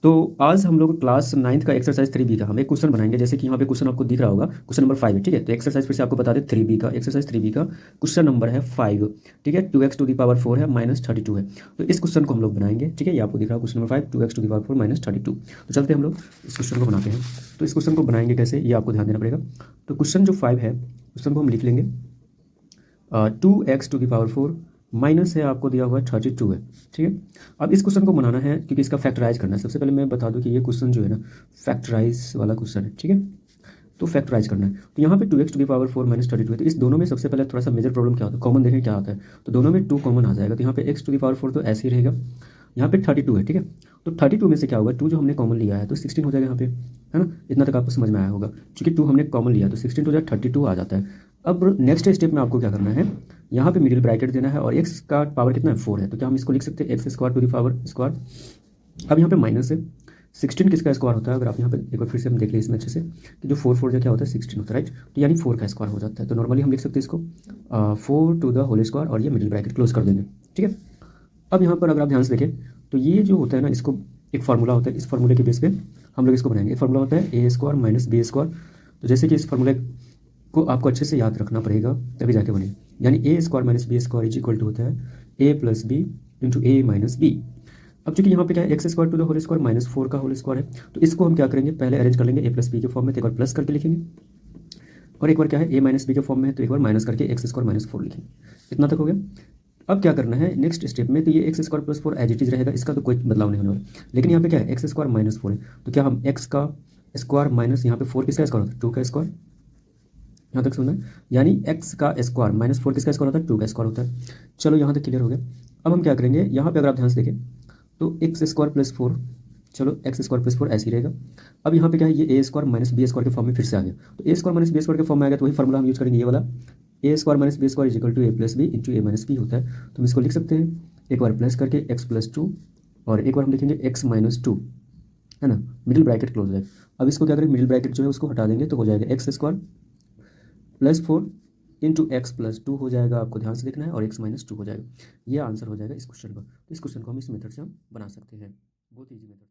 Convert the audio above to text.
तो आज हम लोग क्लास 9th का एक्सरसाइज 3B का हम एक क्वेश्चन बनाएंगे। जैसे कि यहाँ पे क्वेश्चन आपको दिख रहा होगा, क्वेश्चन नंबर 5 है, ठीक है। तो एक्सरसाइज फिर से आपको बता दें, 3B का एक्सरसाइज 3B का क्वेश्चन नंबर है 5, ठीक है। 2x⁴ है -32 है। तो इस क्वेश्चन को हम लोग बनाएंगे, ठीक है। ये आपको दिख रहा है क्वेश्चन नंबर 5, 2x⁴ -32। तो चलते हम लोग इस क्वेश्चन को बनाते हैं। तो इस क्वेश्चन को बनाएंगे कैसे, ये आपको ध्यान देना पड़ेगा। तो क्वेश्चन जो 5 है, क्वेश्चन को हम लिख लेंगे 2x⁴ माइनस है, आपको दिया हुआ है 32 है, ठीक है। अब इस क्वेश्चन को बनाना है क्योंकि इसका फैक्टराइज करना है। सबसे पहले मैं बता दूं कि ये क्वेश्चन जो है ना, फैक्टराइज वाला क्वेश्चन है, ठीक है। तो फैक्टराइज करना है, तो यहाँ पे 2x⁴ -32 है। तो इस दोनों में सबसे पहले थोड़ा सा मेजर प्रॉब्लम क्या होता है, कॉमन देखें क्या आता है। तो दोनों में 2 कॉमन आ जाएगा। तो यहाँ पे x⁴ तो ऐसे ही रहेगा, यहाँ पे 32 है, ठीक है। तो 32 में से क्या होगा, 2 जो हमने कॉमन लिया है तो 16 हो जाएगा यहाँ पे, है ना। इतना तक आपको समझ में आया होगा। क्योंकि 2 हमने कॉमन लिया तो 16 हो जाए 32 आ जाता है। अब नेक्स्ट स्टेप में आपको क्या करना है, यहाँ पे मिडिल ब्रैकेट देना है और x का पावर कितना है, 4 है। तो क्या हम इसको लिख सकते हैं x²⁴. अब यहाँ पे माइनस है, 16 किसका स्क्वायर होता है। अगर आप यहाँ पे एक बार फिर से हम देख लें इसमें अच्छे से कि जो 4 4 क्या होता है, 16 होता है, राइट। तो यानी 4 का स्क्वायर हो जाता है। तो नॉर्मली हम लिख सकते हैं इसको 4 और ये मिडिल ब्रैकेट क्लोज कर देंगे, ठीक है। अब यहाँ पर अगर आप ध्यान से देखें तो ये जो होता है ना, इसको एक फार्मूला होता है, इस फार्मूले के बेस पे हम लोग इसको बनाएंगे। एक फार्मूला होता है a² - b²। तो जैसे कि इस फार्मूले को आपको अच्छे से याद रखना पड़ेगा तभी जाके बने। यानी a² - b² is equal to होता है a + b × a - b। अब चूंकि यहाँ पे क्या है, x² -4 का होल स्क्वायर है। तो इसको हम क्या करेंगे, पहले अरेंज कर लेंगे a + b के फॉर्म में। तो एक बार प्लस करके लिखेंगे और एक बार क्या है a - b के फॉर्म में है, तो एक बार माइनस करके x² - 4 लिखेंगे। इतना तक हो गया। अब क्या करना है नेक्स्ट स्टेप में, तो ये x² + 4 एज इट इज रहेगा, इसका तो कोई बदलाव नहीं होने वाला। लेकिन यहाँ पे क्या है, x² - 4 है। तो क्या हम x का स्क्वायर माइनस यहाँ पे 4 किसका स्क्वायर होता है, 2 का स्क्वायर। यहाँ तक सुनना है, यानी x का स्क्वायर -4 किसका स्क्वायर होता है, 2 का स्क्वायर होता है। चलो यहाँ तक क्लियर हो गया। अब हम क्या करेंगे, यहाँ पे अगर आप ध्यान से देखें तो x² + 4, चलो x² + 4 ऐसे ही रहेगा। अब यहाँ पे क्या है, ये a² - b² के फॉर्म में फिर से आ गया। तो a² - b² के फॉर्म में आ गया तो वही फॉर्मूला हम यूज करेंगे, ये वाला a² - b² is equal to a + b × a - b होता है। तो हम इसको लिख सकते हैं एक बार प्लस करके x + 2 और एक बार हम लिखेंगे x - 2, है ना। मिडिल ब्रैकेट क्लोज है। अब इसको क्या करेंगे, मिडिल ब्रैकेट जो है उसको हटा देंगे तो हो जाएगा x² + 4 × x + 2 हो जाएगा, आपको ध्यान से देखना है, और x - 2 हो जाएगा। ये आंसर हो जाएगा इस क्वेश्चन का। तो इस क्वेश्चन को हम इस मेथड से हम बना सकते हैं, बहुत ईजी मेथड।